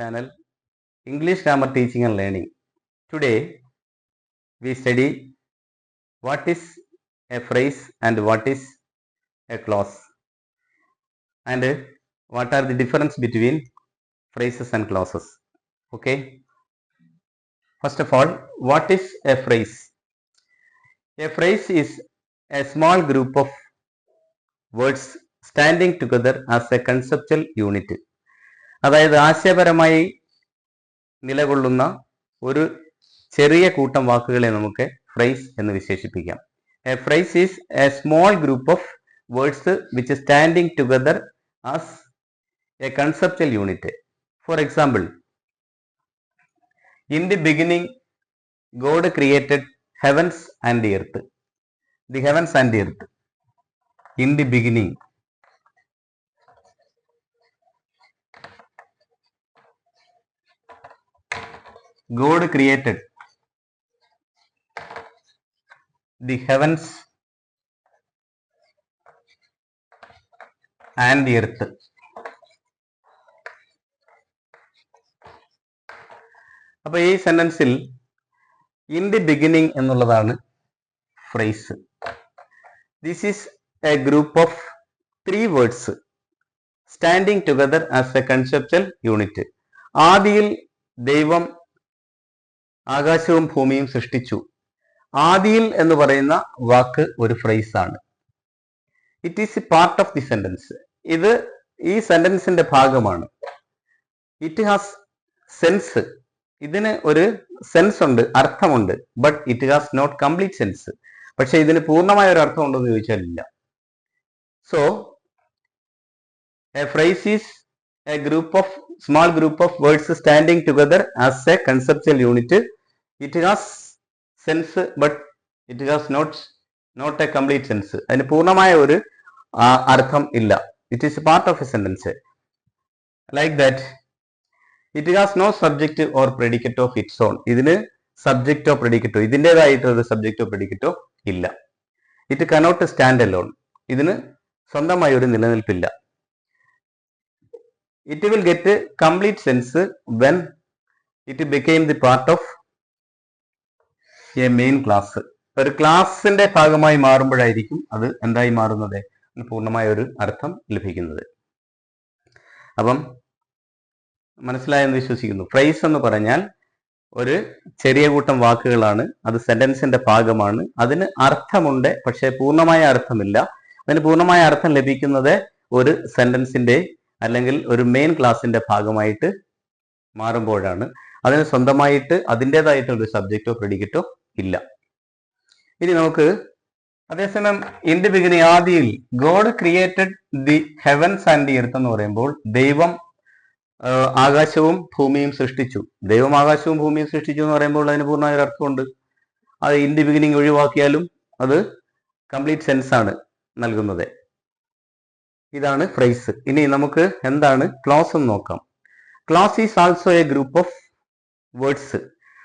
channel English Grammar Teaching and Learning. Today we study what is a phrase and what is a clause and what are the difference between phrases and clauses. Okay. First of all, what is a phrase? A phrase is a small group of words standing together as a conceptual unit. അതായത് ആശയപരമായി നിലകൊള്ളുന്ന ഒരു ചെറിയ കൂട്ടം വാക്കുകളെ നമുക്ക് phrase എന്ന് വിശേഷിപ്പിക്കാം. A phrase is A small group of words which standing together as A conceptual unit. For example, in the beginning God created heavens and the earth. The heavens and the earth. In the beginning God created the heavens and the earth. അപ്പോൾ ഈ സെന്റൻസിൽ in the beginning എന്നുള്ളതാണ് phrase. This is a group of 3 words standing together as A conceptual unit. ആദിയിൽ ദൈവം ആകാശവും ഭൂമിയും സൃഷ്ടിച്ചു. ആദിയിൽ എന്ന് പറയുന്ന വാക്ക് ഒരു ഫ്രേസ് ആണ്. It is a part of the sentence. ഇത് ഈ സെന്റൻസിന്റെ ഭാഗമാണ്. It has sense. ഇതിന് ഒരു സെൻസ് ഉണ്ട്, അർത്ഥമുണ്ട്. But it has not complete sense. പക്ഷെ ഇതിന് പൂർണ്ണമായ ഒരു അർത്ഥം ഉണ്ടോ എന്ന് ചോദിച്ചാൽ ഇല്ല. So a phrase is a small group of words standing together as a conceptual unit. It has sense but it has not a complete sense. അതിന് പൂർണ്ണമായ ഒരു അർത്ഥം ഇല്ല. It is a part of a sentence. Like that, it has no subject or predicate of its own. ഇതിന് സബ്ജക്റ്റോ പ്രെഡിക്കറ്റോ ഇതിൻ്റെതായിട്ടൊരു സബ്ജക്റ്റോ പ്രെഡിക്കറ്റോ ഇല്ല. It cannot stand alone. ഇതിന് സ്വന്തമായി ഒരു നിലനിൽപ്പില്ല. It will get a complete sense when it became the part of a main class. ഒരു ക്ലാസിന്റെ ഭാഗമായി മാറുമ്പോഴായിരിക്കും അത് എന്തായി മാറുന്നത്, പൂർണ്ണമായ ഒരു അർത്ഥം ലഭിക്കുന്നത്. അപ്പം മനസ്സിലായെന്ന് വിശ്വസിക്കുന്നു. ഫ്രേസ് എന്ന് പറഞ്ഞാൽ ഒരു ചെറിയ കൂട്ടം വാക്കുകളാണ്. അത് സെന്റൻസിന്റെ ഭാഗമാണ്. അതിന് അർത്ഥമുണ്ട്, പക്ഷെ പൂർണ്ണമായ അർത്ഥമില്ല. അതിന് പൂർണ്ണമായ അർത്ഥം ലഭിക്കുന്നത് ഒരു സെന്റൻസിന്റെ അല്ലെങ്കിൽ ഒരു മെയിൻ ക്ലാസിന്റെ ഭാഗമായിട്ട് മാറുമ്പോഴാണ്. അതിന് സ്വന്തമായിട്ട് അതിൻ്റെതായിട്ടൊരു സബ്ജക്റ്റോ പ്രെഡിക്കറ്റോ ഇല്ല. ഇനി നമുക്ക് അതേസമയം ഇൻ ദി ബിഗിനിങ്, ആദിയിൽ God created the heavens and the earth എന്ന് പറയുമ്പോൾ ദൈവം ആകാശവും ഭൂമിയും സൃഷ്ടിച്ചു. ദൈവം ആകാശവും ഭൂമിയും സൃഷ്ടിച്ചു എന്ന് പറയുമ്പോൾ അതിന് പൂർണ്ണമായ ഒരു അർത്ഥമുണ്ട്. അത് ഇൻ ദി ബിഗിനിങ് ഒഴിവാക്കിയാലും അത് കംപ്ലീറ്റ് സെൻസ് ആണ് നൽകുന്നത്. ഇതാണ് ഫ്രേസ്. ഇനി നമുക്ക് എന്താണ് ക്ലോസ് എന്ന് നോക്കാം. Clause is also a group of words.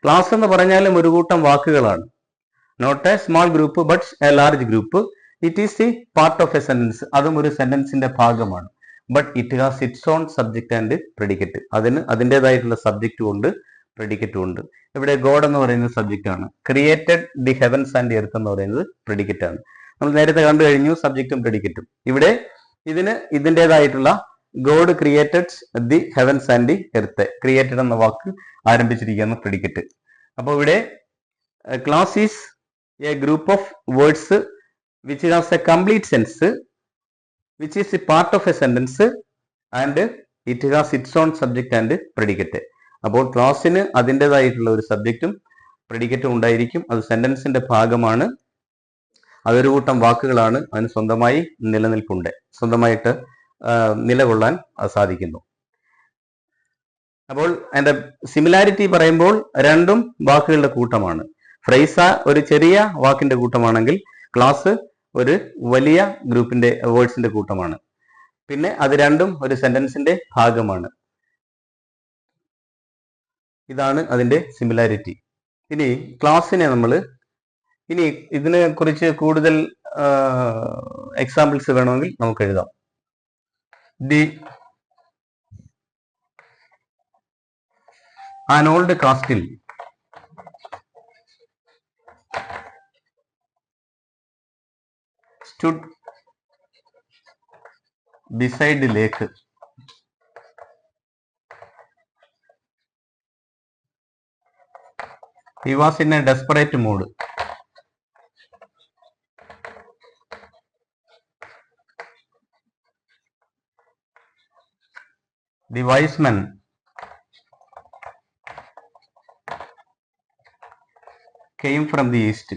Clause എന്ന് പറഞ്ഞാലും ഒരു കൂട്ടം വാക്കുകളാണ്. Not a small group but a large group. It is the part of a sentence. അതും ഒരു സെന്റൻസിന്റെ ഭാഗമാണ്. But it has its own subject and predicate. അതിന് അതിൻ്റെതായിട്ടുള്ള സബ്ജക്റ്റും ഉണ്ട്, പ്രെഡിക്കറ്റും ഉണ്ട്. ഇവിടെ ഗോഡ് എന്ന് പറയുന്നത് സബ്ജക്റ്റ് ആണ്. Created the heavens and earth എന്ന് പറയുന്നത് പ്രെഡിക്കറ്റ് ആണ്. നമ്മൾ നേരത്തെ കണ്ടു കഴിഞ്ഞു സബ്ജക്റ്റും പ്രെഡിക്കറ്റും. ഇവിടെ ഇതിന് ഇതിൻ്റെതായിട്ടുള്ള God created the heavens and the earth. Created എന്ന വാക്ക് ആരംഭിച്ചിരിക്കുന്ന പ്രെഡിക്കറ്റ്. അപ്പോൾ ഇവിടെ clause is a group of words which has a complete sense, which is a part of a sentence and it has its own subject and predicate. അപ്പോൾ ക്ലോസിന് അതിൻ്റെതായിട്ടുള്ള ഒരു സബ്ജക്റ്റും പ്രെഡിക്കറ്റും ഉണ്ടായിരിക്കും. അത് സെന്റൻസിന്റെ ഭാഗമാണ്. അതൊരു കൂട്ടം വാക്കുകളാണ്. അതിന് സ്വന്തമായി നിലനിൽപ്പുണ്ട്, സ്വന്തമായിട്ട് നിലകൊള്ളാൻ സാധിക്കുന്നു. അപ്പോൾ അതിന്റെ സിമിലാരിറ്റി പറയുമ്പോൾ രണ്ടും വാക്കുകളുടെ കൂട്ടമാണ്. ഫ്രേസ ഒരു ചെറിയ വാക്കിന്റെ കൂട്ടമാണെങ്കിൽ ക്ലാസ് ഒരു വലിയ ഗ്രൂപ്പിന്റെ വേർഡ്സിന്റെ കൂട്ടമാണ്. പിന്നെ അത് രണ്ടും ഒരു സെന്റൻസിന്റെ ഭാഗമാണ്. ഇതാണ് അതിന്റെ സിമിലാരിറ്റി. ഇനി ക്ലാസിനെ നമ്മൾ ഇനി ഇതിനെ കുറിച്ച് കൂടുതൽ എക്സാമ്പിൾസ് വേണമെങ്കിൽ നമുക്ക് എഴുതാം. The an old castle stood beside the lake. He was in a desperate mood. The wise man came from the east.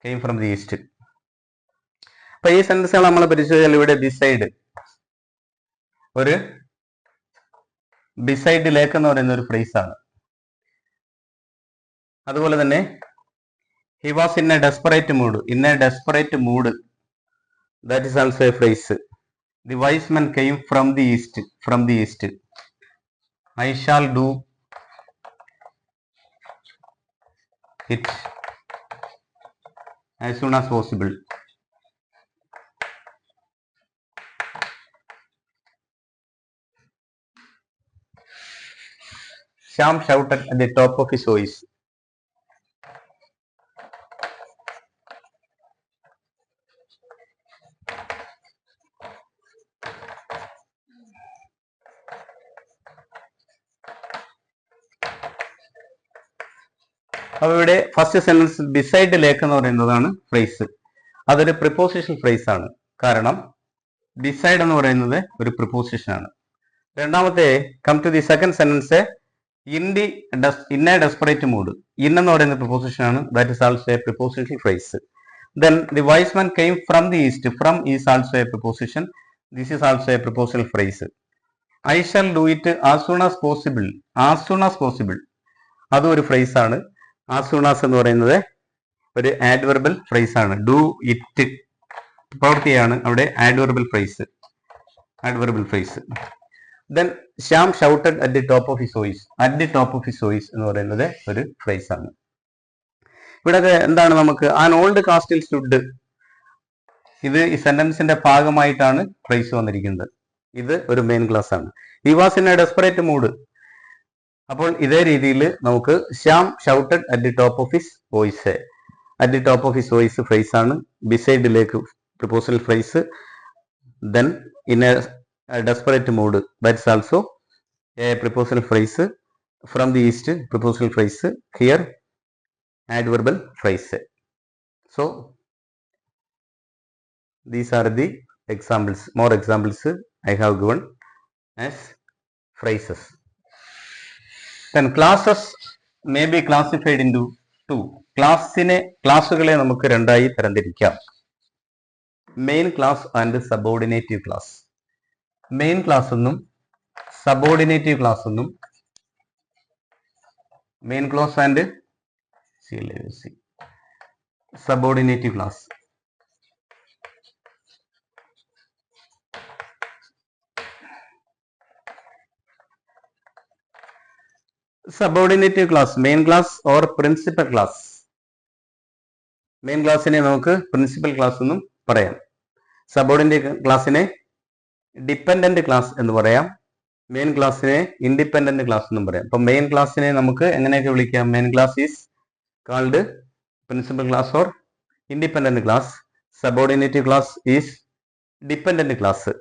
Came from the east. അപ്പൊ ഈ സെന്റൻസുകൾ നമ്മൾ പരിശോധിച്ചാൽ ഇവിടെ ബിസൈഡ് ഒരു ബിസൈഡ് ലേക്ക് എന്ന് പറയുന്ന ഒരു ഫ്രേസ് ആണ്. അതുപോലെ തന്നെ he was in a desperate mood. In a desperate mood, that is also a phrase. The wise man came from the east. From the east. I shall do it as soon as possible. Shyam shouted at the top of his voice. അപ്പോൾ ഇവിടെ first sentence beside ലേക്ക് എന്ന് പറയുന്നതാണ് phrase. അതൊരു preposition phrase ആണ്. കാരണം beside എന്ന് പറയുന്നത് ഒരു പ്രിപ്പോസിഷൻ ആണ്. രണ്ടാമത്തെ come to the second sentence in a desperate mood. In എന്ന് പറയുന്ന പ്രിപ്പോസിഷൻ ആണ്. That is also a preposition phrase. Then the wise man came from the east. From is also a preposition. This is also a preposition phrase. I shall do it as soon as possible. As soon as possible അതും ഒരു phrase ആണ്. As soon as എന്ന് പറയുന്നത് ഒരു adverbial phrase ആണ്. Do it പ്രവൃത്തിയാണ് അവിടെ adverbial phrase. Adverbial phrase. Then Shyam shouted at the top of his voice. At the top of his voice എന്ന് പറയുന്നത് ഒരു ഫ്രേസ് ആണ്. ഇവിടെ എന്താണ് നമുക്ക് ആൻ ഓൾഡ് കാസ്റ്റിൽ സ്റ്റുഡ്. ഇത് ഈ സെന്റൻസിന്റെ ഭാഗമായിട്ടാണ് ഫ്രേസ് വന്നിരിക്കുന്നത്. ഇത് ഒരു മെയിൻ ക്ലാസ് ആണ്. He was in a desperate mood. അപ്പോൾ ഇതേ രീതിയിൽ നമുക്ക് Shyam shouted at the top of his voice. At the top of his voice phrase ആണ്. ബിസൈഡിലേക്ക് proposal phrase. Then in a desperate mood, that's also a prepositional phrase. From the east, prepositional phrase. Here adverbial phrase. So these are the examples. More examples I have given as phrases. Then classes may be classified into two. ക്ലാസ്സുകളെ നമുക്ക് രണ്ടായി തരംതിരിക്കാം. Main clause and subordinative clause. Main clause എന്നും subordinative clause എന്നും. Main clause and subordinative clause. Subordinative clause, main clause or principal clause. Main ക്ലാസ്സിനെ നമുക്ക് principal class എന്നും പറയാം. സബോർഡിനേറ്റ് ക്ലാസ്സിനെ ഡിപ്പെൻഡന്റ് ക്ലാസ് എന്ന് പറയാം. മെയിൻ ക്ലാസ്സിനെ ഇൻഡിപെൻഡന്റ് ക്ലാസ് എന്നും പറയാം. അപ്പൊ മെയിൻ ക്ലാസ്സിനെ നമുക്ക് എങ്ങനെയൊക്കെ വിളിക്കാം? Main clause is called principal clause or independent clause. Subordinative clause is dependent clause.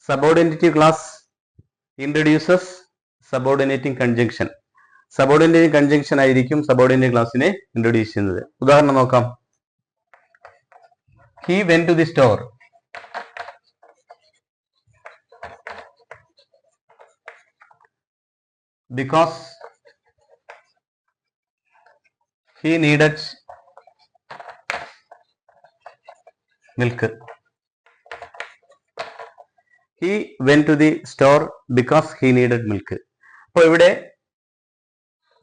Subordinative clause introduces subordinating conjunction. Subordinating conjunction ആയിരിക്കും സബോർഡിനേറ്റ് ക്ലാസ്സിനെ ഇൻട്രൊഡ്യൂസ് ചെയ്യുന്നത്. ഉദാഹരണം നോക്കാം. He went to the store. Because he needed milk. He went to the store because he needed milk. അപ്പോൾ ഇവിടെ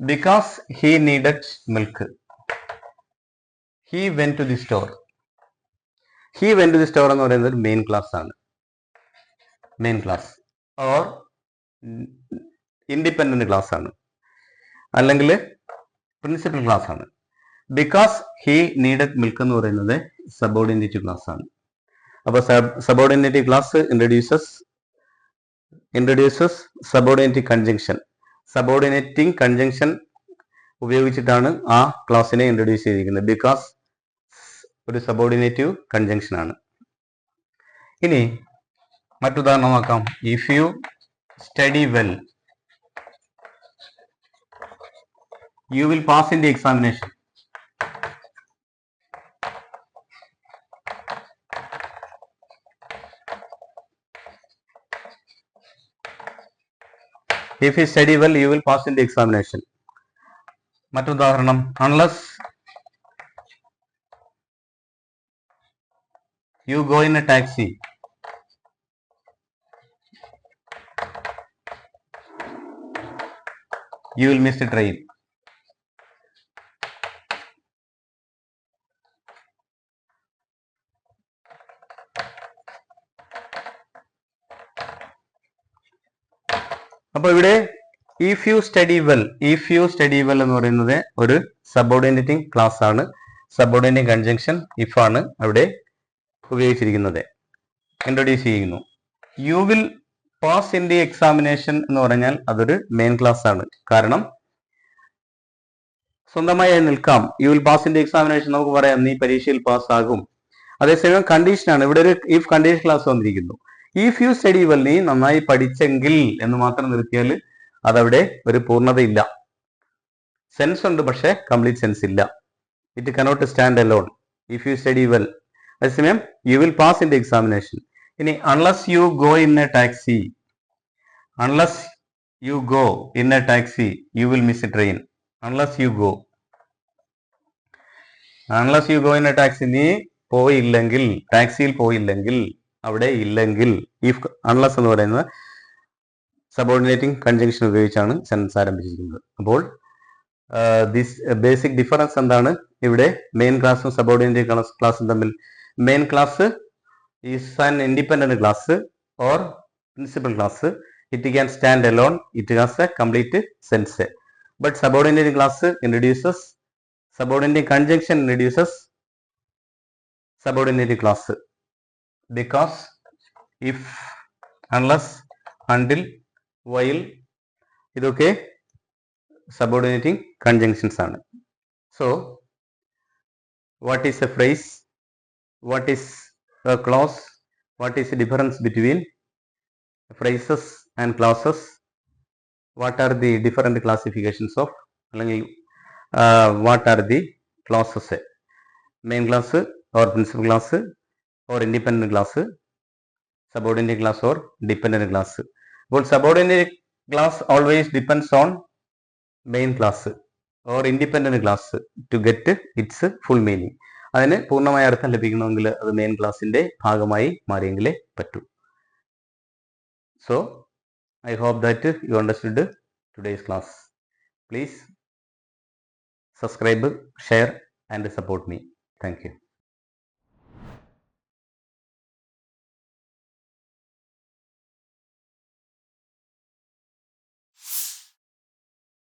because he needed milk, he went to the store. He went to the store എന്ന് പറയുന്നത് main clause ആണ്. Main clause or independent class ആണ്, അല്ലെങ്കിൽ principal class ആണ്. Because he needed milk എന്ന് പറയുന്നത് സബോർഡിനേറ്റീവ് ക്ലാസ് ആണ്. അപ്പോൾ subordinate clause introduces subordinate conjunction. Subordinating conjunction ഉപയോഗിച്ചിട്ടാണ് ആ ക്ലാസ്സിനെ ഇൻട്രൊഡ്യൂസ് ചെയ്തിരിക്കുന്നത്. ബിക്കോസ് ഒരു സബോർഡിനേറ്റീവ് കൺജങ്ഷൻ ആണ്. ഇനി മറ്റുദാഹരണം നോക്കാം. If you study well you will pass in the examination. If you study well, you will pass in the examination. മറ്റുദാഹരണം, unless you go in a taxi, you will miss the train. അപ്പോൾ ഇവിടെ if you study well എന്ന് പറയുന്നത് ഒരു subordinating class ആണ്. Subordinating conjunction if ആണ് അവിടെ ഉപയോഗിച്ചിരിക്കുന്നത്, introduce ചെയ്യുന്നു. U will pass in the examination എന്ന് പറഞ്ഞാൽ അതൊരു മെയിൻ ക്ലാസ് ആണ്. കാരണം സ്വന്തമായി നിൽക്കാം. U will pass in the examination നമുക്ക് പറയാം, നീ പരീക്ഷയിൽ പാസ്സാകും. അതേസമയം കണ്ടീഷനാണ്, ഇവിടെ ഒരു ഇഫ് കണ്ടീഷൻ ക്ലാസ് വന്നിരിക്കുന്നു. ഇഫ് യു സ്റ്റഡി വെൽ, നീ നന്നായി പഠിച്ചെങ്കിൽ എന്ന് മാത്രം നിർത്തിയാൽ അതവിടെ ഒരു പൂർണ്ണതയില്ല. സെൻസ് ഉണ്ട്, പക്ഷെ കംപ്ലീറ്റ് സെൻസ് ഇല്ല. It cannot stand alone. If you study well, അതേസമയം you will pass in the examination. ഇനി unless you go in a taxi, you will miss a train. Unless you go in a taxi, നീ പോയില്ലെങ്കിൽ, ടാക്സിയിൽ പോയില്ലെങ്കിൽ, അവിടെ ഇല്ലെങ്കിൽ. If unless എന്ന് പറയുന്നത് subordinating conjunction ഉപയോഗിച്ചാണ് സെൻറ്റൻസ് ആരംഭിച്ചിരിക്കുന്നത്. അപ്പോൾ ദിസ് ബേസിക് ഡിഫറൻസ് എന്താണ്? ഇവിടെ മെയിൻ ക്ലാസ്സും സബോർഡിനേറ്റ് ക്ലാസ്സും തമ്മിൽ. Main clause is an independent clause or principal clause. It can stand alone, it has a complete sense. But subordinate clause introduces, subordinate conjunction introduces subordinate clause. Because if, unless, until, while ഇതൊക്കെ subordinating conjunctions ആണ്. So what is a phrase, what is a clause, what is the difference between phrases and clauses, what are the different classifications of, അല്ലെങ്കിൽ what are the clauses, main clause or principal class or independent class, subordinate class or dependent class. But subordinate class always depends on main class or independent class to get its full meaning. അതിന് പൂർണ്ണമായ അർത്ഥം ലഭിക്കണമെങ്കിൽ അത് main ക്ലാസിന്റെ ഭാഗമായി മാറിയെങ്കിലേ പറ്റൂ. So I hope that you understood today's class. Please subscribe, share and support me. Thank you.